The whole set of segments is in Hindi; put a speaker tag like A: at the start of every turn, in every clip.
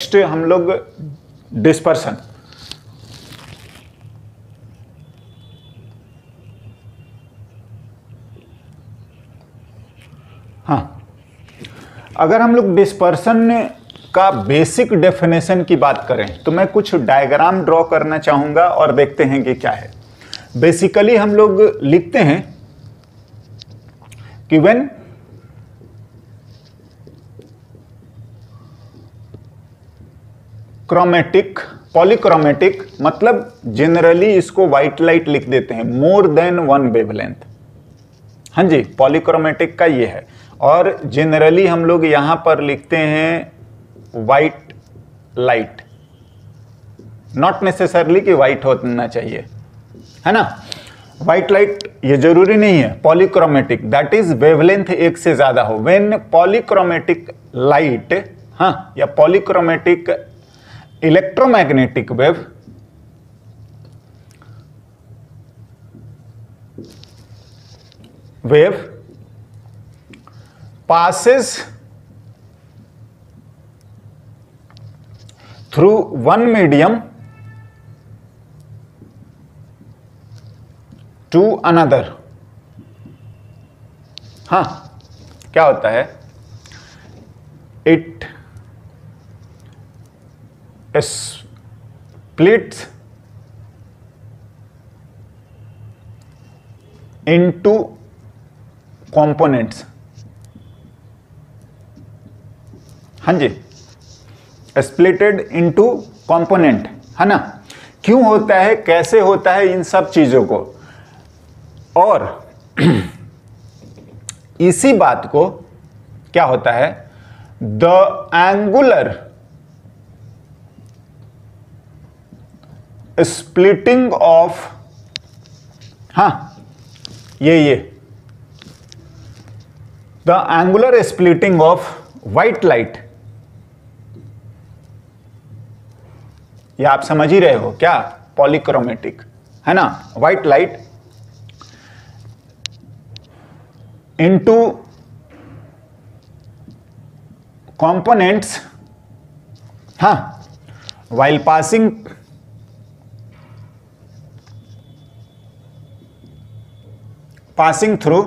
A: नेक्स्ट हम लोग डिस्पर्सन। हाँ, अगर हम लोग डिस्पर्सन का बेसिक डेफिनेशन की बात करें तो मैं कुछ डायग्राम ड्रॉ करना चाहूंगा और देखते हैं कि क्या है। बेसिकली हम लोग लिखते हैं कि व्हेन क्रोमेटिक, पॉलीक्रोमेटिक मतलब जनरली इसको व्हाइट लाइट लिख देते हैं, मोर देन वन वेवलेंथ। हाँ जी, पॉलीक्रोमेटिक का ये है। और जनरली हम लोग यहां पर लिखते हैं व्हाइट लाइट, नॉट नेसेसरली कि व्हाइट होना चाहिए, है ना। व्हाइट लाइट ये जरूरी नहीं है। पॉलीक्रोमेटिक दैट इज वेवलेंथ एक से ज्यादा हो। व्हेन पॉलीक्रोमेटिक लाइट, हाँ, या polychromatic electromagnetic wave passes through one medium to another। हाँ, क्या होता है, it splits into components। हाँ जी, स्प्लिटेड इनटू कंपोनेंट, है ना। क्यों होता है, कैसे होता है, इन सब चीजों को, और इसी बात को क्या होता है, द एंगुलर स्प्लिटिंग ऑफ, हाँ ये the angular splitting of white light, ये आप समझ ही रहे हो क्या, पॉलीक्रोमेटिक, है ना। व्हाइट लाइट इनटू कंपोनेंट्स, हाँ, while passing through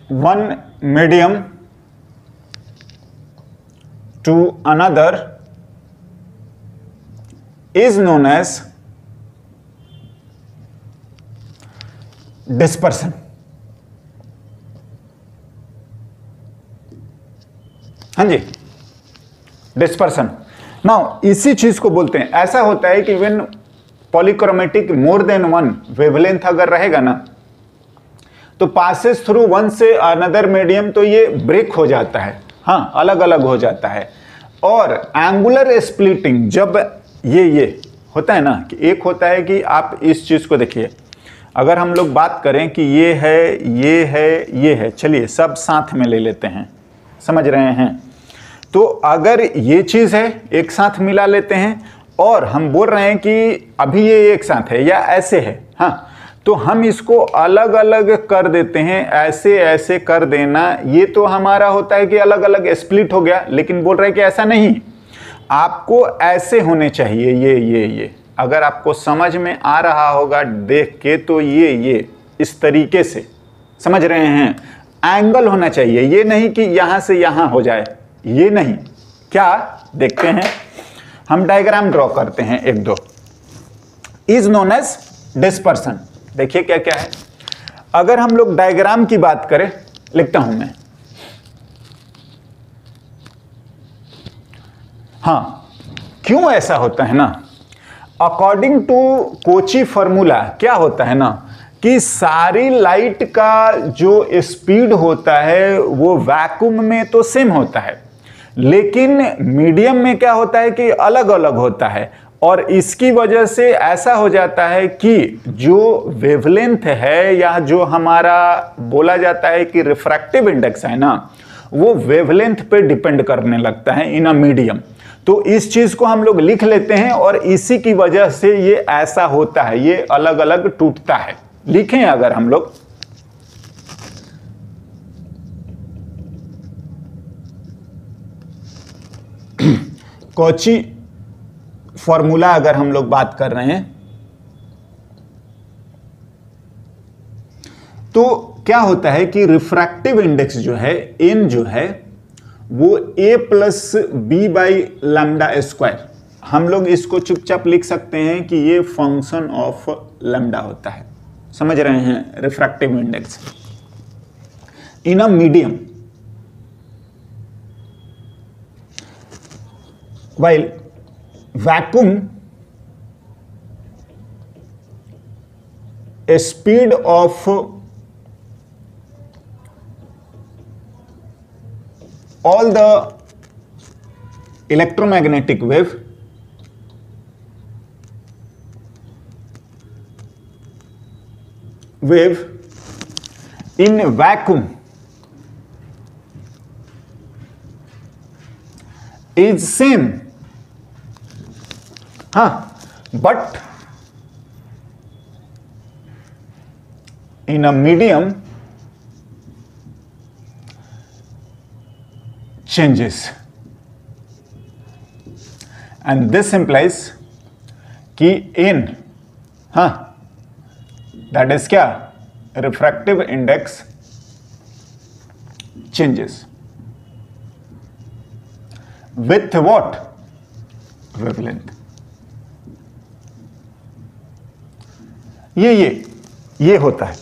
A: one medium to another is known as dispersion। हाँ जी, डिस्पर्सन। नाउ इसी चीज को बोलते हैं, ऐसा होता है कि when polychromatic more than one wavelength अगर रहेगा ना, तो पासेस थ्रू वन से अनदर मीडियम, तो ये ब्रेक हो जाता है, हाँ, अलग अलग हो जाता है। और एंगुलर स्प्लिटिंग जब ये होता है ना, कि एक होता है कि आप इस चीज को देखिए, अगर हम लोग बात करें कि ये है, चलिए सब साथ में ले लेते हैं, समझ रहे हैं। तो अगर ये चीज है एक साथ मिला लेते हैं, और हम बोल रहे हैं कि अभी ये एक साथ है या ऐसे है, हाँ, तो हम इसको अलग अलग कर देते हैं, ऐसे कर देना, ये तो हमारा होता है कि अलग अलग स्प्लिट हो गया। लेकिन बोल रहे हैं कि ऐसा नहीं, आपको ऐसे होने चाहिए, ये अगर आपको समझ में आ रहा होगा देख के, तो ये इस तरीके से समझ रहे हैं, एंगल होना चाहिए, ये नहीं कि यहां से यहां हो जाए, ये नहीं। क्या देखते हैं, हम डायग्राम ड्रॉ करते हैं एक दो। Is known as dispersion. देखिए क्या क्या है, अगर हम लोग डायग्राम की बात करें, लिखता हूं मैं, हाँ, क्यों ऐसा होता है ना, अकॉर्डिंग टू कोची फॉर्मूला क्या होता है ना, कि सारी लाइट का जो स्पीड होता है वो वैक्यूम में तो सेम होता है, लेकिन मीडियम में क्या होता है कि अलग अलग होता है। और इसकी वजह से ऐसा हो जाता है कि जो वेवलेंथ है, या जो हमारा बोला जाता है कि रिफ्रैक्टिव इंडेक्स है ना, वो वेवलेंथ पे डिपेंड करने लगता है इन अ मीडियम। तो इस चीज को हम लोग लिख लेते हैं, और इसी की वजह से ये ऐसा होता है, ये अलग अलग टूटता है। लिखें अगर हम लोग, कॉची फॉर्मूला अगर हम लोग बात कर रहे हैं तो क्या होता है कि रिफ्रैक्टिव इंडेक्स जो है एन जो है वो A plus B by lambda square, हम लोग इसको चुपचाप लिख सकते हैं कि ये फंक्शन ऑफ लैम्डा होता है। समझ रहे हैं? Refractive index in a medium while vacuum a speed of all the electromagnetic wave in vacuum is same, but in a medium changes, and this implies कि n that is क्या, refractive index changes with what, wavelength। ये होता है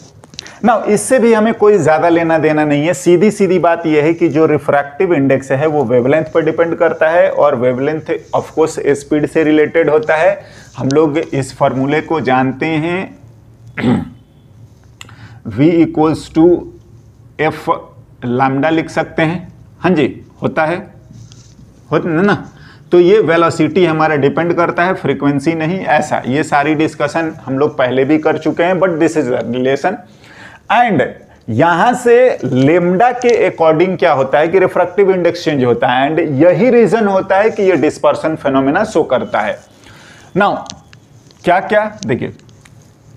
A: ना। इससे भी हमें कोई ज्यादा लेना देना नहीं है। सीधी सीधी बात यह है कि जो रिफ्रैक्टिव इंडेक्स है वो वेवलेंथ पर डिपेंड करता है, और वेवलेंथ ऑफ कोर्स स्पीड से रिलेटेड होता है। हम लोग इस फॉर्मूले को जानते हैं, v equals to F lambda लिख सकते हैं। हाँ जी, होता है ना। तो ये वेलोसिटी हमारा डिपेंड करता है, फ्रीक्वेंसी नहीं। ऐसा ये सारी डिस्कशन हम लोग पहले भी कर चुके हैं, but this is relation. And यहां से लेम्डा के अकॉर्डिंग क्या होता है कि रिफ्रैक्टिव इंडेक्स चेंज होता है, एंड यही रीजन होता है कि ये डिस्पर्सन फेनोमेना शो करता है। नाउ क्या क्या देखिए,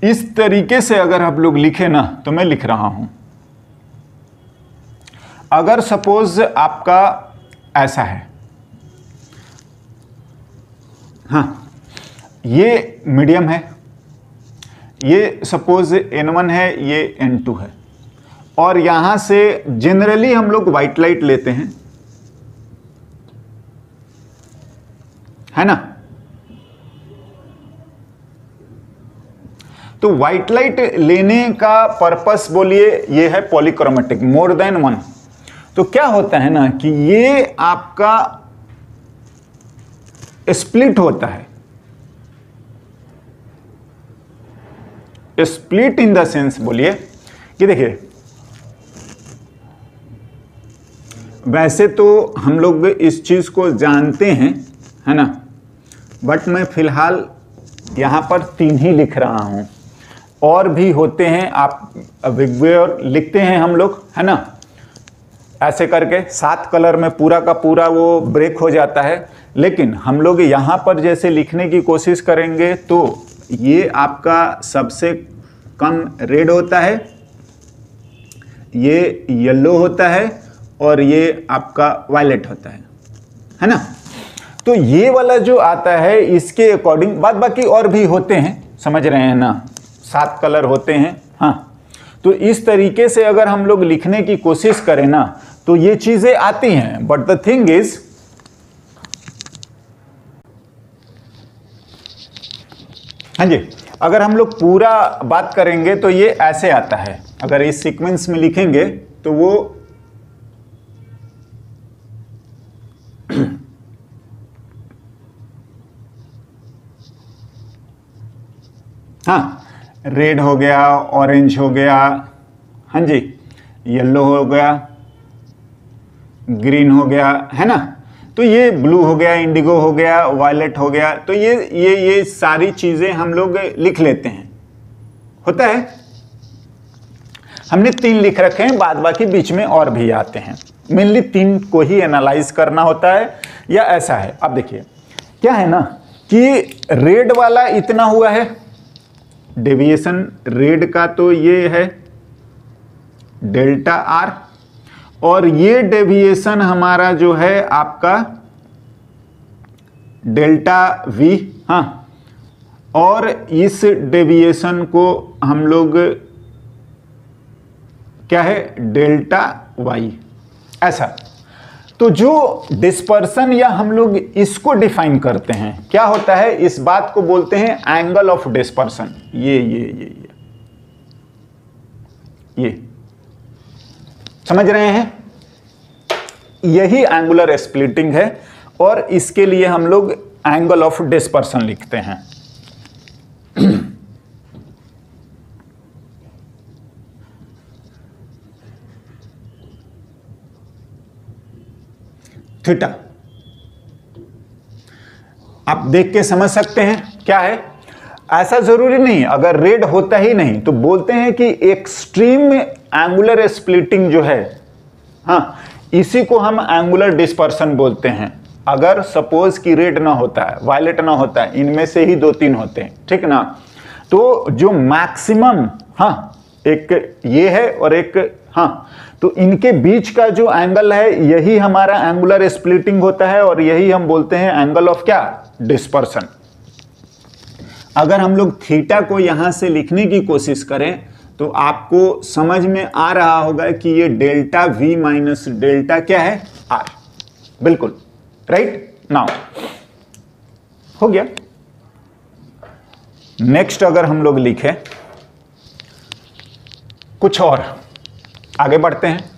A: इस तरीके से अगर आप लोग लिखे ना, तो मैं लिख रहा हूं, अगर सपोज आपका ऐसा है, ये मीडियम है, ये सपोज N1 है, ये N2 है, और यहां से जनरली हम लोग व्हाइट लाइट लेते हैं, है ना। तो व्हाइट लाइट लेने का पर्पस बोलिए ये है पॉलीक्रोमेटिक, मोर देन वन। तो क्या होता है ना कि ये आपका स्प्लिट होता है। स्प्लिट इन द सेंस बोलिए कि देखिए, वैसे तो हम लोग इस चीज को जानते हैं, है ना, बट मैं फिलहाल यहां पर 3 ही लिख रहा हूं। और भी होते हैं, आप विगवेयर लिखते हैं हम लोग, है ना, ऐसे करके 7 कलर में पूरा का पूरा वो ब्रेक हो जाता है। लेकिन हम लोग यहां पर जैसे लिखने की कोशिश करेंगे तो ये आपका सबसे कम रेड होता है, ये येलो होता है, और ये आपका वायलेट होता है ना। तो ये वाला जो आता है इसके अकॉर्डिंग, बाद बाकी और भी होते हैं, समझ रहे हैं ना, 7 कलर होते हैं। तो इस तरीके से अगर हम लोग लिखने की कोशिश करें ना, तो ये चीजें आती हैं। बट द थिंग इज, हाँ जी, अगर हम लोग पूरा बात करेंगे तो ये ऐसे आता है। अगर इस सीक्वेंस में लिखेंगे तो वो रेड हो गया, ऑरेंज हो गया, हाँ जी, येलो हो गया, ग्रीन हो गया, है ना। तो ये ब्लू हो गया, इंडिगो हो गया, वायलेट हो गया। तो ये सारी चीजें हम लोग लिख लेते हैं, होता है। हमने 3 लिख रखे हैं, बाद बाकी बीच में और भी आते हैं। मेनली 3 को ही एनालाइज करना होता है, या ऐसा है। अब देखिए क्या है ना कि रेड वाला इतना हुआ है, डेविएशन रेड का तो ये है डेल्टा आर, और ये डेविएशन हमारा जो है आपका डेल्टा वी, हाँ, और इस डेविएशन को हम लोग क्या है, डेल्टा वाई, ऐसा। तो जो डिस्पर्सन या हम लोग इसको डिफाइन करते हैं, क्या होता है, इस बात को बोलते हैं एंगल ऑफ डिस्पर्सन। ये समझ रहे हैं, यही एंगुलर स्प्लिटिंग है और इसके लिए हम लोग एंगल ऑफ डिस्पर्सन लिखते हैं। थीटा आप देख के समझ सकते हैं क्या है। ऐसा जरूरी नहीं, अगर रेड होता ही नहीं तो बोलते हैं कि एक्सट्रीम एंगुलर स्प्लिटिंग जो है, हाँ, इसी को हम एंगुलर डिस्पर्सन बोलते हैं। अगर सपोज कि रेड ना होता है, वायलेट ना होता है, इनमें से ही 2-3 होते हैं, ठीक ना, तो जो मैक्सिमम, हाँ, एक ये है और एक, हाँ, तो इनके बीच का जो एंगल है यही हमारा एंगुलर स्प्लिटिंग होता है और यही हम बोलते हैं एंगल ऑफ क्या, डिस्पर्सन। अगर हम लोग थीटा को यहां से लिखने की कोशिश करें तो आपको समझ में आ रहा होगा कि ये डेल्टा वी माइनस डेल्टा क्या है, आर, बिल्कुल राइट। नाउ हो गया। नेक्स्ट अगर हम लोग लिखें कुछ और, आगे बढ़ते हैं।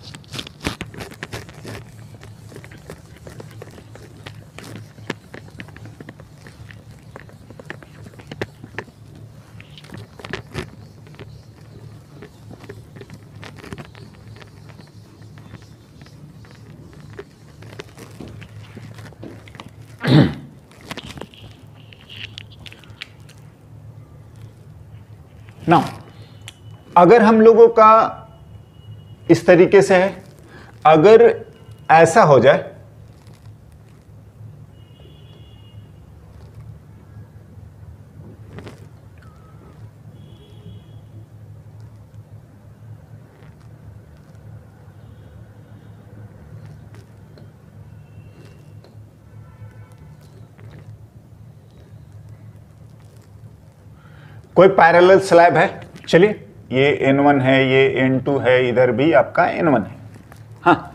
A: नाउ अगर हम लोगों का इस तरीके से है, अगर ऐसा हो जाए, कोई पैरेलल स्लैब है, चलिए ये N1 है, ये N2 है, इधर भी आपका N1 है, हाँ,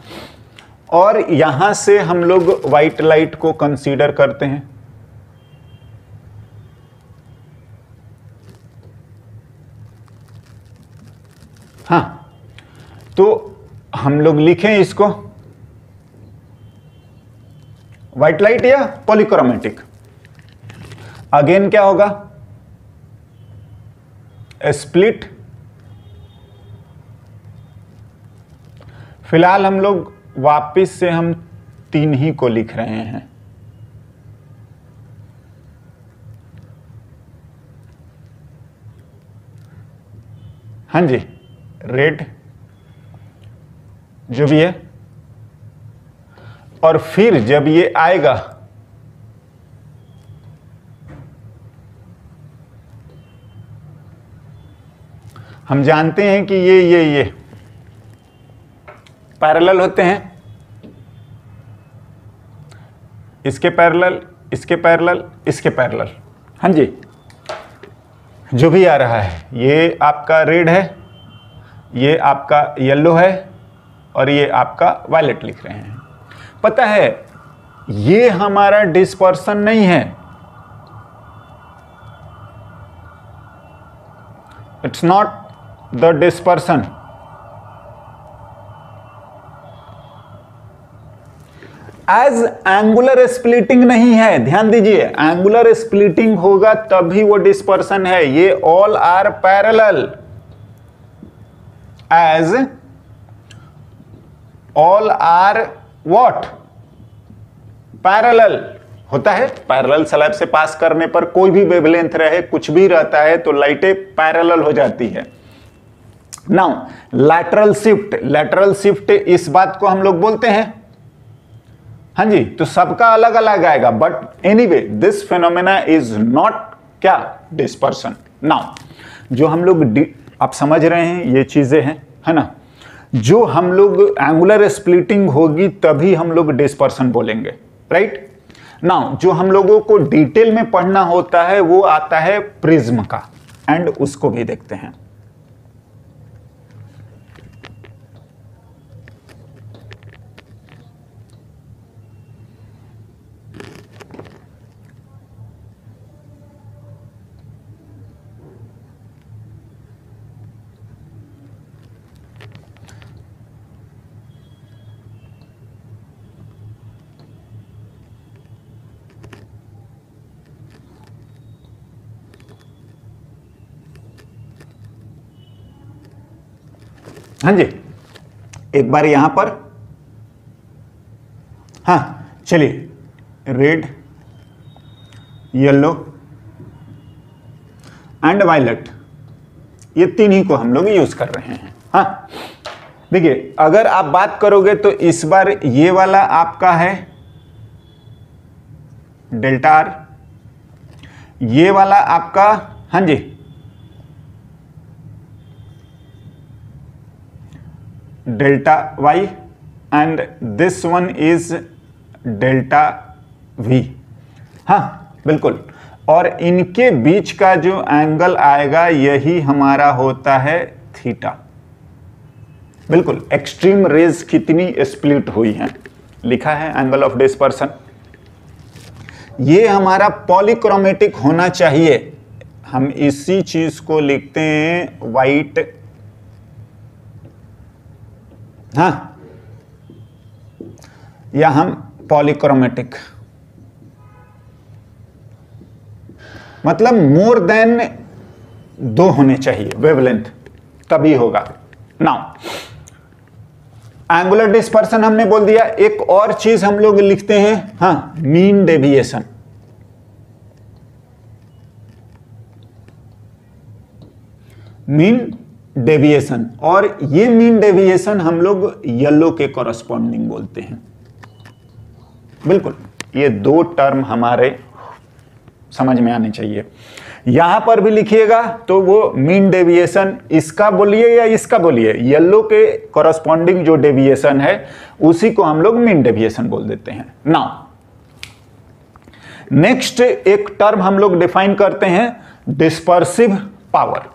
A: और यहां से हम लोग व्हाइट लाइट को कंसीडर करते हैं। हाँ, तो हम लोग लिखें इसको व्हाइट लाइट या पॉलीक्रोमेटिक। अगेन क्या होगा, स्प्लिट। फिलहाल हम लोग वापस से हम 3 ही को लिख रहे हैं। हाँ जी, रेड जो भी है, और फिर जब ये आएगा हम जानते हैं कि ये पैरेलल होते हैं, इसके पैरेलल, इसके पैरेलल, इसके पैरेलल। हाँ जी, जो भी आ रहा है, ये आपका रेड है, ये आपका येलो है और ये आपका वायलेट लिख रहे हैं। पता है ये हमारा डिस्पर्सन नहीं है, it's not the dispersion. As angular splitting नहीं है, ध्यान दीजिए, एंगुलर स्प्लिटिंग होगा तभी वो डिस्पर्सन है। ये all are parallel, as all are what, parallel होता है। पैरेलल स्लैब से पास करने पर कोई भी वेवलेंथ रहे, कुछ भी रहता है तो लाइटें पैरेलल हो जाती है। Now lateral shift, lateral shift इस बात को हम लोग बोलते हैं, हाँ जी, तो सबका अलग अलग आएगा, but anyway this phenomena is not क्या, डिस्पर्सन। नाउ जो हम लोग आप समझ रहे हैं ये चीजें हैं, है ना, जो हम लोग एंगुलर स्प्लिटिंग होगी तभी हम लोग डिस्पर्सन बोलेंगे, राइट। नाउ जो हम लोगों को डिटेल में पढ़ना होता है वो आता है प्रिज्म का, एंड उसको भी देखते हैं। हाँ जी, एक बार यहां पर, हाँ चलिए, रेड, येलो एंड वायलेट, ये तीन ही को हम लोग यूज कर रहे हैं। हाँ देखिए, अगर आप बात करोगे तो इस बार ये वाला आपका है डेल्टा आर, ये वाला आपका, हाँ जी, delta Y, and this one is delta V. हाँ बिल्कुल, और इनके बीच का जो एंगल आएगा यही हमारा होता है थीटा। बिल्कुल, एक्सट्रीम रेज कितनी स्प्लिट हुई हैं, लिखा है एंगल ऑफ डिस्पर्सन। ये हमारा पॉलीक्रोमेटिक होना चाहिए। हम इसी चीज को लिखते हैं वाइट, हाँ, या हम पॉलीक्रोमेटिक, मतलब मोर देन 2 होने चाहिए वेवलेंथ, तभी होगा। नाउ एंगुलर डिस्पर्सन हमने बोल दिया। एक और चीज हम लोग लिखते हैं, हाँ, मीन डेविएशन। मीन डेविएशन, और ये मीन डेविएशन हम लोग येलो के कॉरस्पॉन्डिंग बोलते हैं। बिल्कुल, ये 2 टर्म हमारे समझ में आने चाहिए। यहां पर भी लिखिएगा तो वो मीन डेविएशन इसका बोलिए या इसका बोलिए, येलो के कॉरस्पॉन्डिंग जो डेविएशन है उसी को हम लोग मीन डेविएशन बोल देते हैं। नाउ नेक्स्ट एक टर्म हम लोग डिफाइन करते हैं, dispersive power,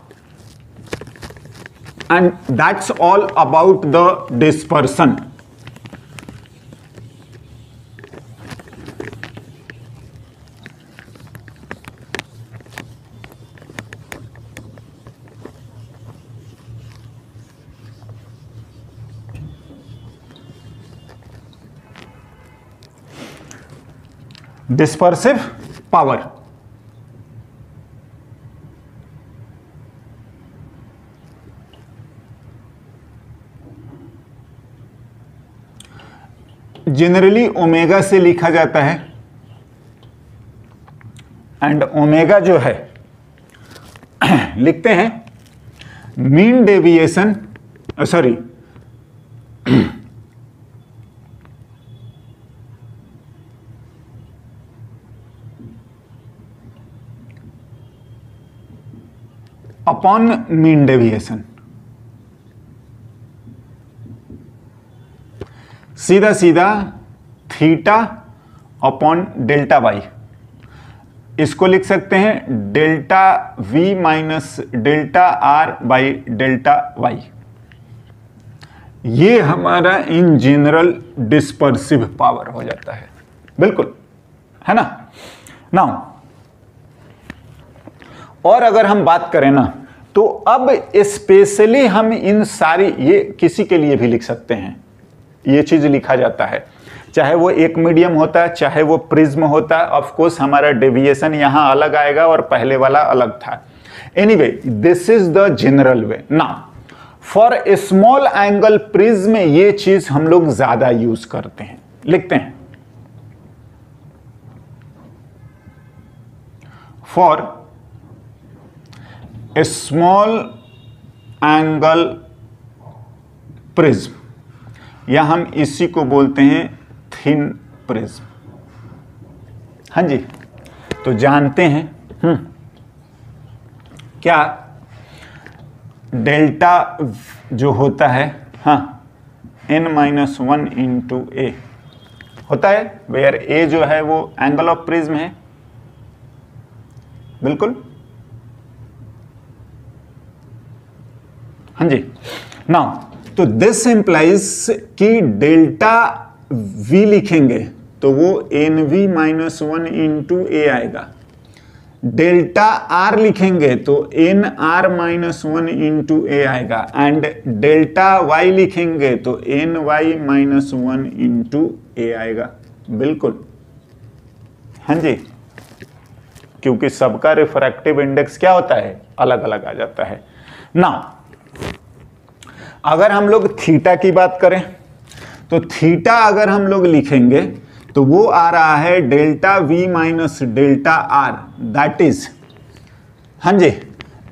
A: and that's all about the dispersion. Dispersive power, generally omega से लिखा जाता है, एंड ओमेगा जो है लिखते हैं mean deviation, sorry, upon mean deviation. सीधा सीधा थीटा अपॉन डेल्टा वाई, इसको लिख सकते हैं delta V minus delta R by delta Y. ये हमारा इन जनरल डिस्पर्सिव पावर हो जाता है। बिल्कुल, है ना। नाउ और अगर हम बात करें ना, तो अब स्पेशली हम इन सारी, ये किसी के लिए भी लिख सकते हैं, ये चीज लिखा जाता है, चाहे वो एक मीडियम होता है चाहे वो प्रिज्म होता है। ऑफ कोर्स हमारा डेविएशन यहां अलग आएगा और पहले वाला अलग था। Anyway, this is the general way. Now for a small angle prism ये चीज हम लोग ज्यादा यूज करते हैं, लिखते हैं for a small angle prism, या हम इसी को बोलते हैं थिन प्रिज्म। हाँ जी, तो जानते हैं क्या डेल्टा जो होता है, हाँ, n-1 इंटू ए होता है, वेयर ए जो है वो एंगल ऑफ प्रिज्म है, बिल्कुल। हाँ जी। नाउ तो दिस इंप्लाइज कि डेल्टा वी लिखेंगे तो वो n V minus one into A आएगा, डेल्टा आर लिखेंगे तो n R minus one into A आएगा, एंड डेल्टा वाई लिखेंगे तो n Y minus one into A आएगा, बिल्कुल। हाँ जी, क्योंकि सबका रिफ्रैक्टिव इंडेक्स क्या होता है, अलग अलग आ जाता है ना। अगर हम लोग थीटा की बात करें तो थीटा अगर हम लोग लिखेंगे तो वो आ रहा है delta V minus delta R, that is, हाँ जी,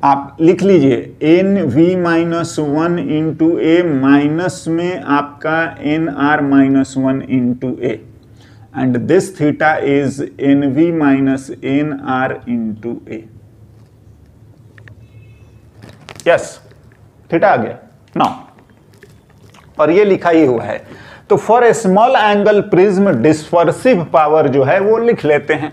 A: आप लिख लीजिए n V minus one into A minus में आपका n R minus one into A, and this theta is n V minus n R into A. Yes, theta आ गया ना, और ये लिखा ही हुआ है। तो for a small angle prism dispersive power जो है वो लिख लेते हैं।